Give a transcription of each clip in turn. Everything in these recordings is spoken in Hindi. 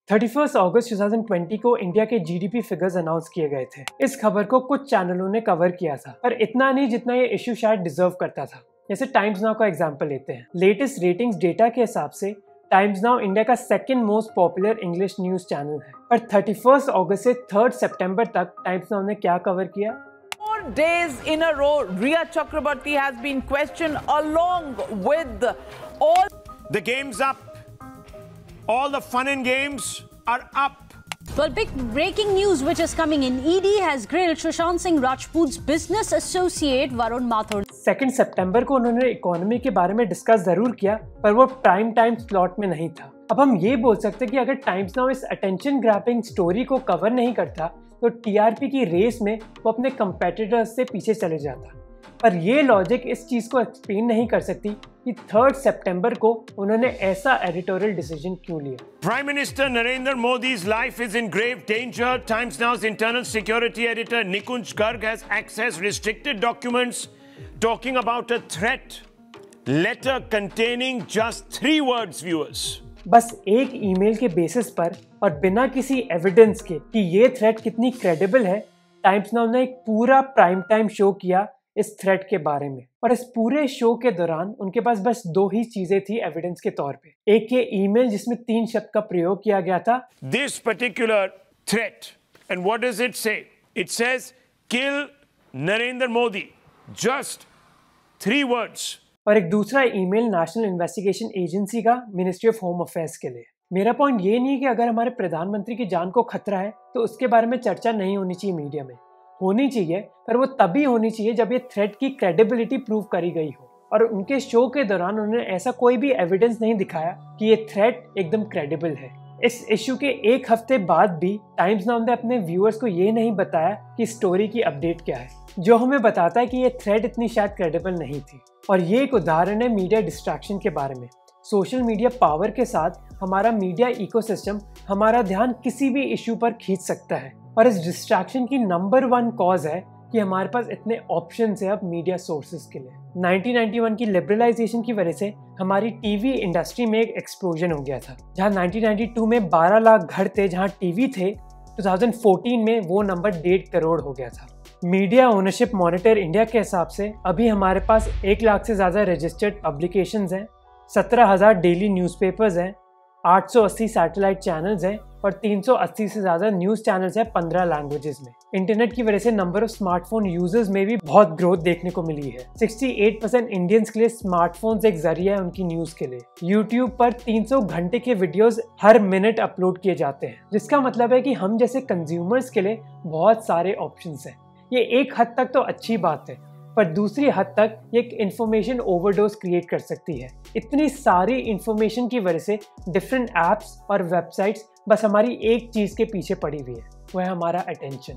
31 अगस्त 2020 को इंडिया के जीडीपी फिगर्स अनाउंस किए गए थे। इस खबर को कुछ चैनलों ने कवर किया था, पर इतना नहीं जितना ये इश्यू शायद डिजर्व करता था। जैसे टाइम्स नाउ का एग्जांपल लेते हैं। लेटेस्ट रेटिंग्स डेटा के हिसाब से टाइम्स नाउ इंडिया का second most popular English news channel है। पर 31 अगस्त से 3 सितंबर तक टाइम्स नाउ ने क्या कवर किया? 4 days in a row, Rhea Chakraborty has been questioned along with all the games up. All the fun and games are up. Well, big breaking news which is coming in. ED has grilled Sushant Singh Rajput's business associate Varun Mathur. 2 सितंबर को उन्होंने इकोनॉमी के बारे में डिस्कस जरूर किया, पर वो प्राइम टाइम स्लॉट में नहीं था। अब हम ये बोल सकते हैं कि अगर टाइम्स नाउ इस अटेंशन ग्रैबिंग स्टोरी को कवर नहीं करता तो टीआरपी की रेस में वो अपने कंपेटिटर्स से पीछे चले जाता। पर ये लॉजिक इस चीज को एक्सप्लेन नहीं कर सकती कि 3 सितंबर को उन्होंने ऐसा एडिटोरियल डिसीजन क्यों लिया। Prime Minister Narendra Modi's life is in grave danger. Times Now's internal security editor Nikunj Garg has accessed restricted documents talking about a threat letter containing just 3 words, viewers. बस एक ईमेल के बेसिस पर और बिना किसी एविडेंस के कि ये थ्रेट कितनी क्रेडिबल है, टाइम्स नाउ ने एक पूरा प्राइम टाइम शो किया इस थ्रेट के बारे में। और इस पूरे शो के दौरान उनके पास बस 2 ही चीजें थी एविडेंस के तौर पे। एक ये ईमेल जिसमें 3 शब्द का प्रयोग किया गया था, This particular threat, and what does it say? It says kill Narendra Modi. Just 3 words. और एक दूसरा ईमेल नेशनल इन्वेस्टिगेशन एजेंसी का मिनिस्ट्री ऑफ होम अफेयर्स के लिए। मेरा पॉइंट ये नहीं है कि अगर हमारे प्रधानमंत्री की जान को खतरा है तो उसके बारे में चर्चा नहीं होनी चाहिए मीडिया में। होनी चाहिए, पर वो तभी होनी चाहिए जब ये थ्रेट की क्रेडिबिलिटी प्रूव करी गई हो। और उनके शो के दौरान उन्होंने ऐसा कोई भी एविडेंस नहीं दिखाया कि ये थ्रेट एकदम क्रेडिबल है। इस इश्यू के 1 हफ्ते बाद भी टाइम्स नाउ ने अपने व्यूअर्स को ये नहीं बताया कि स्टोरी की अपडेट क्या है, जो हमें बताता है कि ये थ्रेट इतनी शायद क्रेडिबल नहीं थी। और ये एक उदाहरण है मीडिया डिस्ट्रैक्शन के बारे में। सोशल मीडिया पावर के साथ हमारा मीडिया इकोसिस्टम हमारा ध्यान किसी भी इश्यू पर खींच सकता है। और इस डिस्ट्रैक्शन की नंबर 1 कॉज है कि हमारे पास इतने ऑप्शंस है अब मीडिया सोर्सेज के लिए। 1991 की लिबरलाइजेशन की वजह से हमारी टीवी इंडस्ट्री में एक एक्सप्लोजन हो गया था। जहां 1992 में 12 लाख घर थे जहां टीवी थे, 2014 में वो नंबर 1.5 करोड़ हो गया था। मीडिया ओनरशिप मॉनिटर इंडिया के हिसाब से अभी हमारे पास 1 लाख से ज़्यादा रजिस्टर्ड पब्लिकेशंस हैं, 17,000 डेली न्यूज़पेपर्स हैं, 880 सैटेलाइट चैनल्स हैं और 380 से ज़्यादा न्यूज़ चैनल्स हैं 15 लैंग्वेजेस में। इंटरनेट की वजह से नंबर ऑफ स्मार्टफोन यूजर्स में भी बहुत ग्रोथ देखने को मिली है। 68% इंडियंस के लिए स्मार्टफोन्स एक जरिया है उनकी न्यूज़ के लिए। यूट्यूब पर 300 घंटे के वीडियोस हर मिनट अपलोड किए जाते हैं, जिसका मतलब है कि हम जैसे कंज्यूमर्स के लिए बहुत सारे ऑप्शंस हैं। ये एक हद तक तो अच्छी बात है, पर दूसरी हद तक ये एक इन्फॉर्मेशन ओवरडोज क्रिएट कर सकती है। इतनी सारी इन्फॉर्मेशन की वजह से डिफरेंट ऐप्स और वेबसाइट्स बस हमारी एक चीज़ के पीछे पड़ी हुई है, वो है हमारा अटेंशन।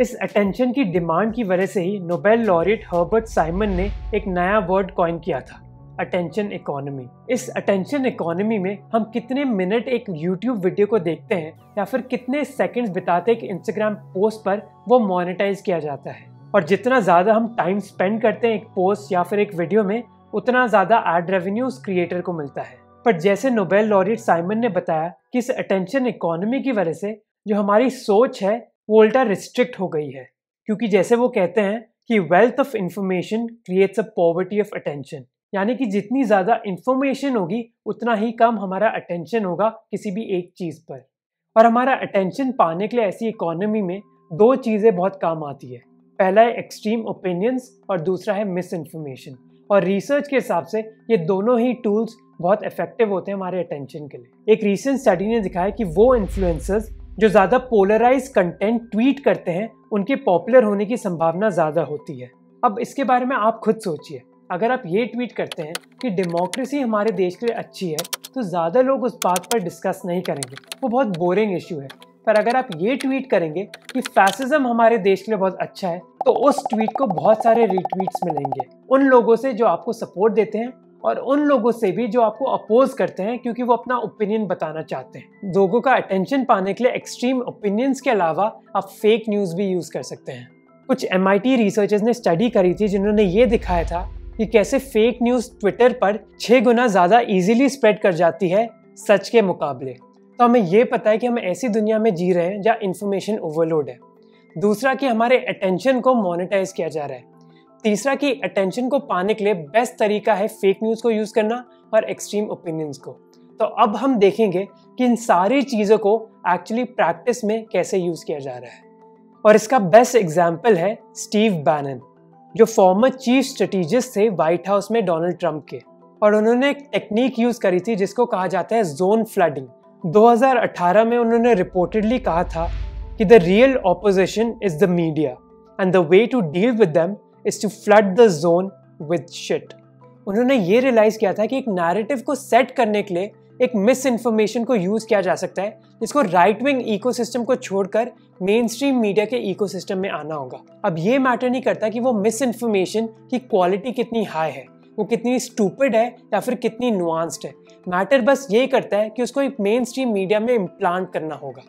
इस अटेंशन की डिमांड की वजह से ही नोबेल लॉरिएट हर्बर्ट साइमन ने एक नया वर्ड कॉइन किया था, अटेंशन इकोनॉमी। इस अटेंशन इकोनॉमी में हम कितने मिनट एक यूट्यूब वीडियो को देखते हैं या फिर कितने सेकंड्स बिताते एक इंस्टाग्राम पोस्ट पर, वो मोनेटाइज किया जाता है। और जितना ज़्यादा हम टाइम स्पेंड करते हैं एक पोस्ट या फिर एक वीडियो में, उतना ज़्यादा एड रेवेन्यू उस क्रिएटर को मिलता है। पर जैसे नोबेल लॉरिएट साइमन ने बताया कि इस अटेंशन इकोनॉमी की वजह से जो हमारी सोच है वो उल्टा रिस्ट्रिक्ट हो गई है, क्योंकि जैसे वो कहते हैं कि wealth of information creates a poverty of attention. यानी कि जितनी ज़्यादा इंफॉर्मेशन होगी उतना ही कम हमारा अटेंशन होगा किसी भी एक चीज़ पर। और हमारा अटेंशन पाने के लिए ऐसी इकोनॉमी में 2 चीज़ें बहुत काम आती है। पहला है एक्सट्रीम ओपिनियंस और दूसरा है मिस इन्फॉर्मेशन। और रिसर्च के हिसाब से ये दोनों ही टूल्स बहुत इफेक्टिव होते हैं हमारे अटेंशन के लिए। एक रीसेंट स्टडी ने दिखाया कि वो इन्फ्लुएंसर्स जो ज़्यादा पोलराइज कंटेंट ट्वीट करते हैं, उनके पॉपुलर होने की संभावना ज़्यादा होती है। अब इसके बारे में आप खुद सोचिए, अगर आप ये ट्वीट करते हैं कि डेमोक्रेसी हमारे देश के लिए अच्छी है, तो ज़्यादा लोग उस बात पर डिस्कस नहीं करेंगे, वो बहुत बोरिंग इश्यू है। पर अगर आप ये ट्वीट करेंगे कि फैसिज्म हमारे देश के लिए बहुत अच्छा है, तो उस ट्वीट को बहुत सारे रीट्वीट्स मिलेंगे, उन लोगों से जो आपको सपोर्ट देते हैं और उन लोगों से भी जो आपको अपोज करते हैं क्योंकि वो अपना ओपिनियन बताना चाहते हैं। लोगों का अटेंशन पाने के लिए एक्सट्रीम ओपिनियंस के अलावा आप फेक न्यूज़ भी यूज़ कर सकते हैं। कुछ MIT रिसर्चर्स ने स्टडी करी थी जिन्होंने ये दिखाया था कि कैसे फेक न्यूज़ ट्विटर पर 6 गुना ज़्यादा इजीली स्प्रेड कर जाती है सच के मुकाबले। तो हमें ये पता है कि हम ऐसी दुनिया में जी रहे हैं जहाँ इन्फॉर्मेशन ओवरलोड है। दूसरा कि हमारे अटेंशन को मोनेटाइज किया जा रहा है। तीसरा कि अटेंशन को पाने के लिए बेस्ट तरीका है फेक न्यूज़ को यूज़ करना और एक्सट्रीम ओपिनियंस को। तो अब हम देखेंगे कि इन सारी चीज़ों को एक्चुअली प्रैक्टिस में कैसे यूज़ किया जा रहा है। और इसका बेस्ट एग्जाम्पल है स्टीव बैनन, जो फॉर्मर चीफ स्ट्रेटेजिस्ट थे व्हाइट हाउस में डोनाल्ड ट्रंप के। और उन्होंने एक टेक्निक यूज़ करी थी जिसको कहा जाता है जोन फ्लडिंग। 2018 में उन्होंने रिपोर्टेडली कहा था कि the real opposition is the media and the way to deal with them is to flood the zone with shit. उन्होंने ये रियलाइज किया था कि एक नैरेटिव को सेट करने के लिए एक मिस इन्फॉर्मेशन को यूज किया जा सकता है जिसको राइट विंग इकोसिस्टम को छोड़कर मेन स्ट्रीम मीडिया के इकोसिस्टम में आना होगा। अब ये मैटर नहीं करता कि वो मिस इन्फॉर्मेशन की क्वालिटी कितनी हाई है, वो कितनी स्टूपिड है या फिर कितनी नुआंस्ड है। मैटर बस ये करता है कि उसको एक मेन स्ट्रीम मीडिया में इम्प्लांट करना होगा।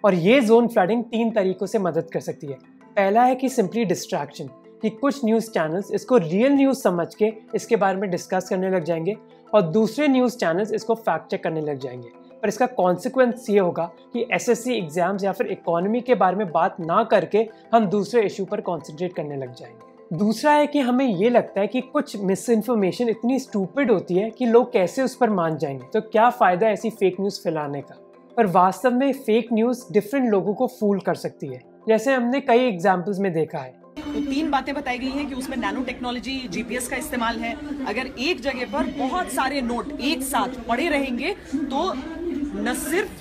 और ये जोन फ्लडिंग 3 तरीकों से मदद कर सकती है। पहला है कि सिंपली डिस्ट्रैक्शन, कि कुछ न्यूज़ चैनल्स इसको रियल न्यूज़ समझ के इसके बारे में डिस्कस करने लग जाएंगे और दूसरे न्यूज़ चैनल्स इसको फैक्ट चेक करने लग जाएंगे। पर इसका कॉन्सिक्वेंस ये होगा कि SSC एग्जाम्स या फिर इकोनॉमी के बारे में बात ना करके हम दूसरे इशू पर कॉन्सेंट्रेट करने लग जाएंगे। दूसरा है कि हमें ये लगता है कि कुछ मिस इन्फॉर्मेशन इतनी स्टूपिड होती है कि लोग कैसे उस पर मान जाएंगे, तो क्या फ़ायदा ऐसी फेक न्यूज़ फैलाने का। पर वास्तव में फेक न्यूज़ डिफरेंट लोगों को फूल कर सकती है, जैसे हमने कई एग्जाम्पल्स में देखा है। तो 3 बातें बताई गई हैं कि उसमें नैनो टेक्नोलॉजी, GPS का इस्तेमाल है। अगर एक जगह पर बहुत सारे नोट एक साथ पड़े रहेंगे तो न सिर्फ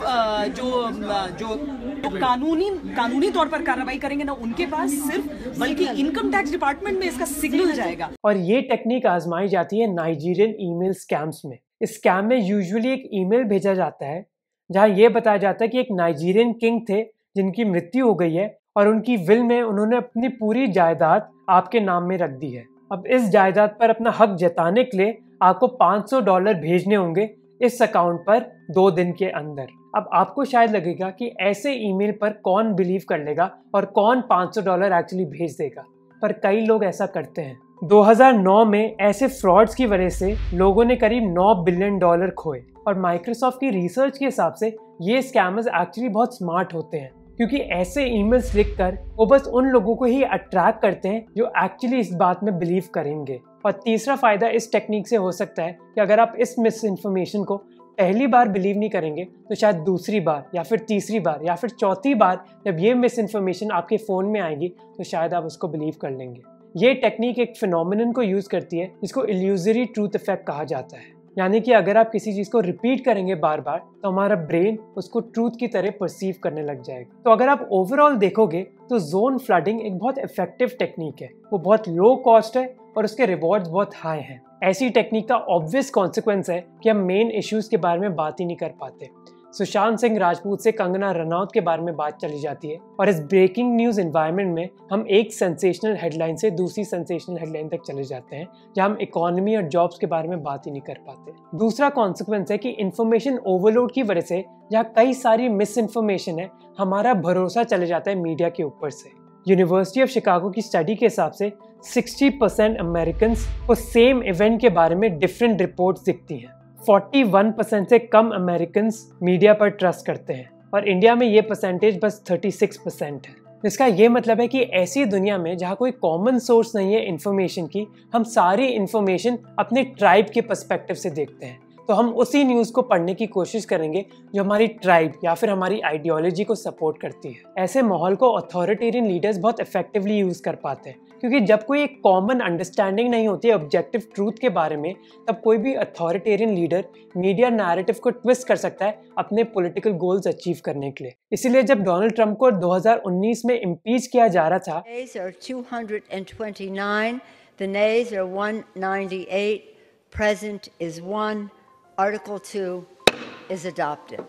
जो कानूनी तौर पर कार्रवाई करेंगे ना उनके पास सिर्फ, बल्कि इनकम टैक्स डिपार्टमेंट में इसका सिग्नल जाएगा। और ये टेक्निक आजमाई जाती है नाइजीरियन ईमेल स्कैम्स में। इस स्कैम में यूजुअली एक ईमेल भेजा जाता है जहां ये बताया जाता है कि एक नाइजीरियन किंग थे जिनकी मृत्यु हो गई है और उनकी विल में उन्होंने अपनी पूरी जायदाद आपके नाम में रख दी है। अब इस जायदाद पर अपना हक जताने के लिए आपको $500 भेजने होंगे इस अकाउंट पर 2 दिन के अंदर। अब आपको शायद लगेगा कि ऐसे ईमेल पर कौन बिलीव कर लेगा और कौन $500 एक्चुअली भेज देगा, पर कई लोग ऐसा करते हैं। 2009 में ऐसे फ्रॉड्स की वजह से लोगों ने करीब $9 बिलियन खोए। और माइक्रोसॉफ्ट की रिसर्च के हिसाब से ये स्कैमर्स एक्चुअली बहुत स्मार्ट होते हैं, क्योंकि ऐसे ईमेल्स लिखकर वो बस उन लोगों को ही अट्रैक्ट करते हैं जो एक्चुअली इस बात में बिलीव करेंगे। और तीसरा फ़ायदा इस टेक्निक से हो सकता है कि अगर आप इस मिस इन्फॉर्मेशन को पहली बार बिलीव नहीं करेंगे तो शायद दूसरी बार या फिर तीसरी बार या फिर चौथी बार जब ये मिस इन्फॉर्मेशन आपके फ़ोन में आएगी तो शायद आप उसको बिलीव कर लेंगे। ये टेक्निक एक फिनोमिनन को यूज़ करती है जिसको इल्यूजरी ट्रूथ इफेक्ट कहा जाता है, यानी कि अगर आप किसी चीज़ को रिपीट करेंगे बार बार तो हमारा ब्रेन उसको ट्रूथ की तरह परसीव करने लग जाएगा। तो अगर आप ओवरऑल देखोगे तो जोन फ्लडिंग एक बहुत इफेक्टिव टेक्निक है, वो बहुत लो कॉस्ट है और उसके रिवॉर्ड्स बहुत हाई हैं। ऐसी टेक्निक का ऑब्वियस कॉन्सिक्वेंस है कि हम मेन इश्यूज़ के बारे में बात ही नहीं कर पाते। सुशांत सिंह राजपूत से कंगना रनौत के बारे में बात चली जाती है और इस ब्रेकिंग न्यूज़ एनवायरनमेंट में हम एक सेंसेशनल हेडलाइन से दूसरी सेंसेशनल हेडलाइन तक चले जाते हैं जहां हम इकोनॉमी और जॉब्स के बारे में बात ही नहीं कर पाते। दूसरा कॉन्सिक्वेंस है कि इन्फॉर्मेशन ओवरलोड की वजह से जहाँ कई सारी मिस इन्फॉर्मेशन है, हमारा भरोसा चले जाता है मीडिया के ऊपर से। यूनिवर्सिटी ऑफ शिकागो की स्टडी के हिसाब से 60% अमेरिकन को सेम इवेंट के बारे में डिफरेंट रिपोर्ट्स दिखती हैं। 41% से कम अमेरिकन मीडिया पर ट्रस्ट करते हैं और इंडिया में ये परसेंटेज बस 36% है। इसका ये मतलब है कि ऐसी दुनिया में जहाँ कोई कॉमन सोर्स नहीं है इन्फॉर्मेशन की, हम सारी इन्फॉर्मेशन अपने ट्राइब के पर्सपेक्टिव से देखते हैं। तो हम उसी न्यूज़ को पढ़ने की कोशिश करेंगे जो हमारी ट्राइब या फिर हमारी आइडियोलॉजी को सपोर्ट करती है। ऐसे माहौल को अथॉरिटेरियन लीडर्स बहुत इफेक्टिवली यूज़ कर पाते हैं, क्योंकि जब कोई एक कॉमन अंडरस्टैंडिंग नहीं होती है ऑब्जेक्टिव ट्रूथ के बारे में, तब कोई भी अथॉरिटेरियन लीडर मीडिया नैरेटिव को ट्विस्ट कर सकता है अपने पॉलिटिकल गोल्स अचीव करने के लिए। इसीलिए जब डोनाल्ड ट्रंप को 2019 में इम्पीच किया जा रहा था, the nays are 198, present is 1, Article 2 is adopted.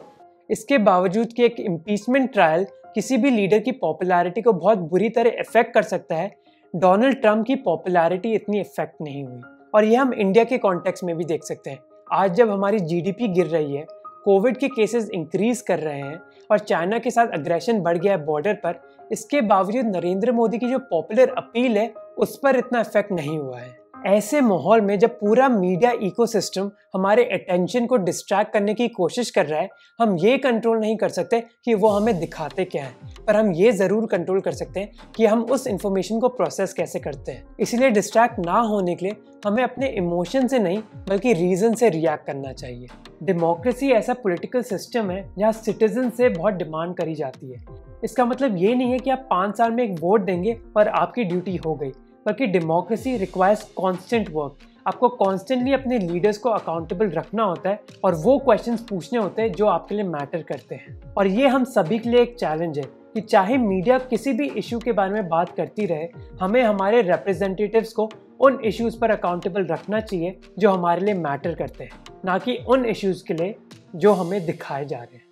इसके बावजूद कि एक इम्पीचमेंट ट्रायल किसी भी लीडर की पॉपुलैरिटी को बहुत बुरी तरह इफेक्ट कर सकता है, डोनाल्ड ट्रंप की पॉपुलैरिटी इतनी इफेक्ट नहीं हुई। और ये हम इंडिया के कॉन्टेक्स्ट में भी देख सकते हैं। आज जब हमारी जीडीपी गिर रही है, कोविड के केसेस इंक्रीज कर रहे हैं और चाइना के साथ अग्रेशन बढ़ गया है बॉर्डर पर, इसके बावजूद नरेंद्र मोदी की जो पॉपुलर अपील है उस पर इतना इफेक्ट नहीं हुआ है। ऐसे माहौल में जब पूरा मीडिया इकोसिस्टम हमारे अटेंशन को डिस्ट्रैक्ट करने की कोशिश कर रहा है, हम ये कंट्रोल नहीं कर सकते कि वो हमें दिखाते क्या है, पर हम ये ज़रूर कंट्रोल कर सकते हैं कि हम उस इंफॉर्मेशन को प्रोसेस कैसे करते हैं। इसलिए डिस्ट्रैक्ट ना होने के लिए हमें अपने इमोशन से नहीं बल्कि रीज़न से रिएक्ट करना चाहिए। डेमोक्रेसी ऐसा पॉलिटिकल सिस्टम है जहाँ सिटीजन से बहुत डिमांड करी जाती है। इसका मतलब ये नहीं है कि आप 5 साल में एक वोट देंगे और आपकी ड्यूटी हो गई, बल्कि डेमोक्रेसी रिक्वायर्स कांस्टेंट वर्क। आपको कॉन्स्टेंटली अपने लीडर्स को अकाउंटेबल रखना होता है और वो क्वेश्चंस पूछने होते हैं जो आपके लिए मैटर करते हैं। और ये हम सभी के लिए एक चैलेंज है कि चाहे मीडिया किसी भी इशू के बारे में बात करती रहे, हमें हमारे रिप्रेजेंटेटिव्स को उन इश्यूज़ पर अकाउंटेबल रखना चाहिए जो हमारे लिए मैटर करते हैं, ना कि उन इश्यूज़ के लिए जो हमें दिखाए जा रहे हैं।